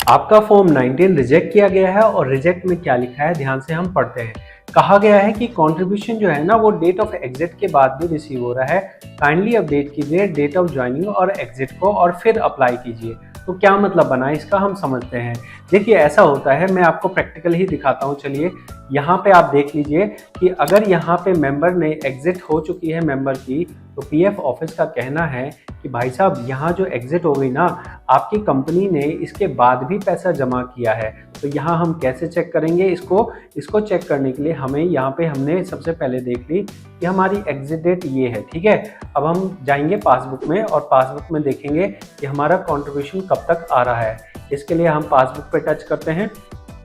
आपका form 19 reject किया गया है और रिजेक्ट में क्या लिखा है ध्यान से हम पढ़ते हैं। कहा गया है कि कंट्रीब्यूशन जो है ना वो डेट ऑफ एग्जिट के बाद भी रिसीव हो रहा है। काइंडली अपडेट कीजिए डेट ऑफ ज्वाइनिंग और एग्जिट को और फिर अप्लाई कीजिए। तो क्या मतलब बना इसका हम समझते हैं। देखिए ऐसा होता है, मैं आपको प्रैक्टिकल ही दिखाता हूँ। चलिए यहाँ पे आप देख लीजिए कि अगर यहाँ पे मेंबर ने एग्जिट हो चुकी है मेंबर की, तो पीएफ ऑफिस का कहना है कि भाई साहब यहाँ जो एग्जिट हो गई ना, आपकी कंपनी ने इसके बाद भी पैसा जमा किया है। तो यहाँ हम कैसे चेक करेंगे इसको चेक करने के लिए हमें यहाँ पे हमने सबसे पहले देख ली कि हमारी एग्जिट डेट ये है, ठीक है। अब हम जाएंगे पासबुक में और पासबुक में देखेंगे कि हमारा कंट्रीब्यूशन कब तक आ रहा है। इसके लिए हम पासबुक पे टच करते हैं।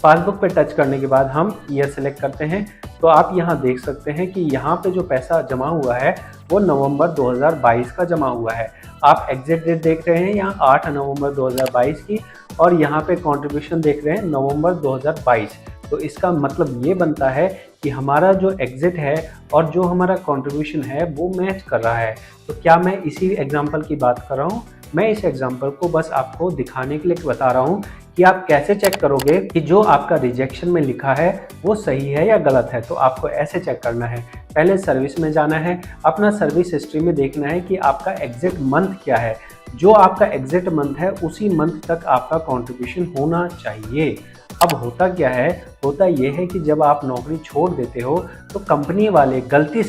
पासबुक पे टच करने के बाद हम ईयर सेलेक्ट करते हैं। तो आप यहाँ देख सकते हैं कि यहाँ पे जो पैसा जमा हुआ है वो नवंबर 2022 का जमा हुआ है। आप एग्जिट डेट देख रहे हैं यहाँ 8 नवंबर 2022 की, और यहाँ पे कंट्रीब्यूशन देख रहे हैं नवंबर 2022। तो इसका मतलब ये बनता है कि हमारा जो एग्जिट है और जो हमारा कंट्रीब्यूशन है वो मैच कर रहा है। तो क्या मैं इसी एग्जांपल की बात कर रहा हूँ? मैं इस एग्जांपल को बस आपको दिखाने के लिए बता रहा हूँ कि आप कैसे चेक करोगे कि जो आपका रिजेक्शन में लिखा है वो सही है या गलत है। तो आपको ऐसे चेक करना है, पहले सर्विस में जाना है, अपना सर्विस हिस्ट्री में देखना है कि आपका एग्जिट मंथ क्या है। जो आपका एग्जिट मंथ है उसी मंथ तक आपका कंट्रीब्यूशन होना चाहिए। अब होता क्या है, होता यह है कि जब आप नौकरी छोड़ देते हो तो कंपनी वाले गलती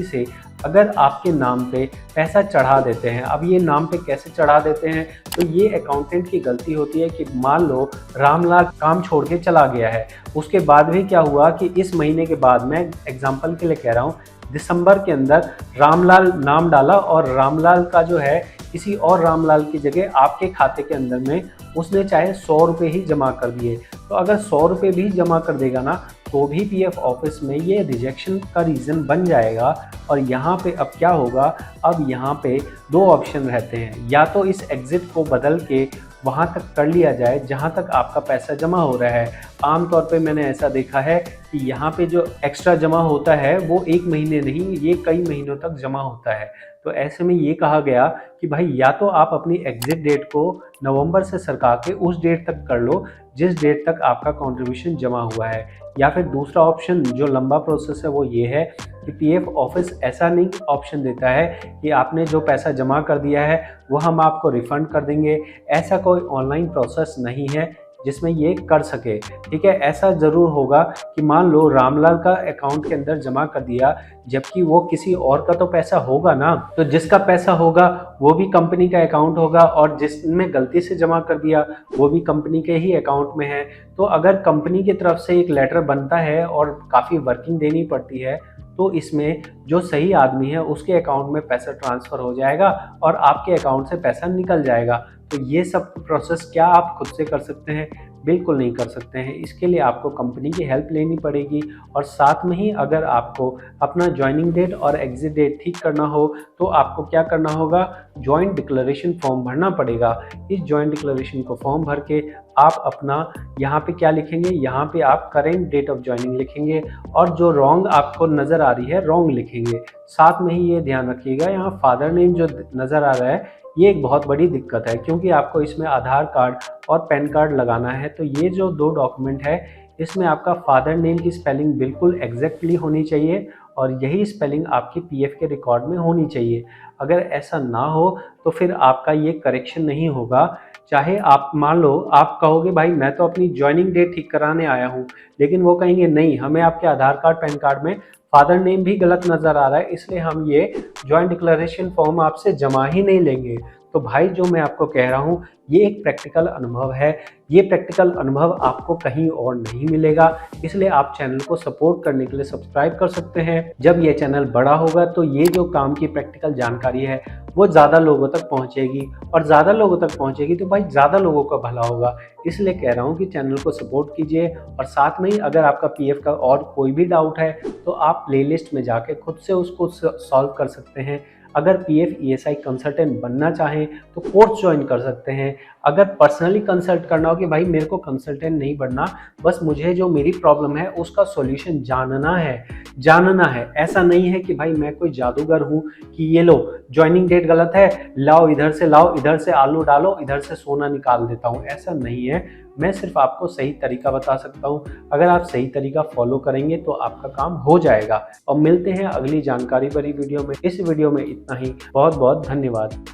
से अगर आपके नाम पे पैसा चढ़ा देते हैं। अब ये नाम पे कैसे चढ़ा देते हैं, तो ये अकाउंटेंट की गलती होती है कि मान लो रामलाल काम छोड़ के चला गया है, उसके बाद भी क्या हुआ कि इस महीने के बाद, मैं एग्जांपल के लिए कह रहा हूँ, दिसंबर के अंदर रामलाल नाम डाला और रामलाल का जो है किसी और रामलाल की जगह आपके खाते के अंदर में उसने चाहे 100 रुपये ही जमा कर दिए। तो अगर 100 रुपये भी जमा कर देगा ना तो भी पीएफ ऑफिस में ये रिजेक्शन का रीज़न बन जाएगा। और यहाँ पे अब क्या होगा, अब यहाँ पे दो ऑप्शन रहते हैं, या तो इस एग्ज़िट को बदल के वहाँ तक कर लिया जाए जहाँ तक आपका पैसा जमा हो रहा है। आमतौर पे मैंने ऐसा देखा है कि यहाँ पे जो एक्स्ट्रा जमा होता है वो 1 महीने नहीं, ये कई महीनों तक जमा होता है। तो ऐसे में ये कहा गया कि भाई या तो आप अपनी एग्जिट डेट को नवंबर से सरका के उस डेट तक कर लो जिस डेट तक आपका कंट्रीब्यूशन जमा हुआ है, या फिर दूसरा ऑप्शन जो लंबा प्रोसेस है वो ये है कि पीएफ ऑफिस ऐसा नहीं ऑप्शन देता है कि आपने जो पैसा जमा कर दिया है वो हम आपको रिफ़ंड कर देंगे। ऐसा कोई ऑनलाइन प्रोसेस नहीं है जिसमें ये कर सके, ठीक है। ऐसा ज़रूर होगा कि मान लो रामलाल का अकाउंट के अंदर जमा कर दिया, जबकि वो किसी और का तो पैसा होगा ना, तो जिसका पैसा होगा वो भी कंपनी का अकाउंट होगा और जिसने गलती से जमा कर दिया वो भी कंपनी के ही अकाउंट में है। तो अगर कंपनी की तरफ से एक लेटर बनता है और काफ़ी वर्किंग देनी पड़ती है तो इसमें जो सही आदमी है उसके अकाउंट में पैसा ट्रांसफ़र हो जाएगा और आपके अकाउंट से पैसा निकल जाएगा। तो ये सब प्रोसेस क्या आप खुद से कर सकते हैं? बिल्कुल नहीं कर सकते हैं। इसके लिए आपको कंपनी की हेल्प लेनी पड़ेगी, और साथ में ही अगर आपको अपना ज्वाइनिंग डेट और एग्जिट डेट ठीक करना हो तो आपको क्या करना होगा, जॉइंट डिक्लेरेशन फॉर्म भरना पड़ेगा। इस जॉइंट डिक्लेरेशन को फॉर्म भर के आप अपना यहाँ पे क्या लिखेंगे, यहाँ पे आप करेंट डेट ऑफ ज्वाइनिंग लिखेंगे और जो रॉन्ग आपको नज़र आ रही है रॉन्ग लिखेंगे। साथ में ही ये ध्यान रखिएगा, यहाँ फादर नेम जो नज़र आ रहा है ये एक बहुत बड़ी दिक्कत है, क्योंकि आपको इसमें आधार कार्ड और पैन कार्ड लगाना है। तो ये जो दो डॉक्यूमेंट है इसमें आपका फादर नेम की स्पेलिंग बिल्कुल एग्जैक्टली होनी चाहिए और यही स्पेलिंग आपकी पीएफ के रिकॉर्ड में होनी चाहिए। अगर ऐसा ना हो तो फिर आपका ये करेक्शन नहीं होगा। चाहे आप मान लो आप कहोगे भाई मैं तो अपनी ज्वाइनिंग डेट ठीक कराने आया हूँ, लेकिन वो कहेंगे नहीं हमें आपके आधार कार्ड पैन कार्ड में फादर नेम भी गलत नज़र आ रहा है, इसलिए हम ये जॉइंट डिक्लेरेशन फॉर्म आपसे जमा ही नहीं लेंगे। तो भाई जो मैं आपको कह रहा हूँ ये एक प्रैक्टिकल अनुभव है, ये प्रैक्टिकल अनुभव आपको कहीं और नहीं मिलेगा। इसलिए आप चैनल को सपोर्ट करने के लिए सब्सक्राइब कर सकते हैं। जब ये चैनल बड़ा होगा तो ये जो काम की प्रैक्टिकल जानकारी है वो ज़्यादा लोगों तक पहुँचेगी, और ज़्यादा लोगों तक पहुँचेगी तो भाई ज़्यादा लोगों का भला होगा। इसलिए कह रहा हूँ कि चैनल को सपोर्ट कीजिए, और साथ में ही अगर आपका पीएफ का और कोई भी डाउट है तो आप प्लेलिस्ट में जाके खुद से उसको सॉल्व कर सकते हैं। अगर पीएफ ईएसआई कंसल्टेंट बनना चाहें तो कोर्स ज्वाइन कर सकते हैं। अगर पर्सनली कंसल्ट करना हो कि भाई मेरे को कंसल्टेंट नहीं बनना, बस मुझे जो मेरी प्रॉब्लम है उसका सॉल्यूशन जानना है। ऐसा नहीं है कि भाई मैं कोई जादूगर हूँ कि ये लो ज्वाइनिंग डेट गलत है, लाओ इधर से आलू डालो, इधर से सोना निकाल देता हूँ, ऐसा नहीं है। मैं सिर्फ आपको सही तरीका बता सकता हूँ। अगर आप सही तरीका फॉलो करेंगे तो आपका काम हो जाएगा। और मिलते हैं अगली जानकारी भरी वीडियो में। इस वीडियो में इतना ही। बहुत बहुत धन्यवाद।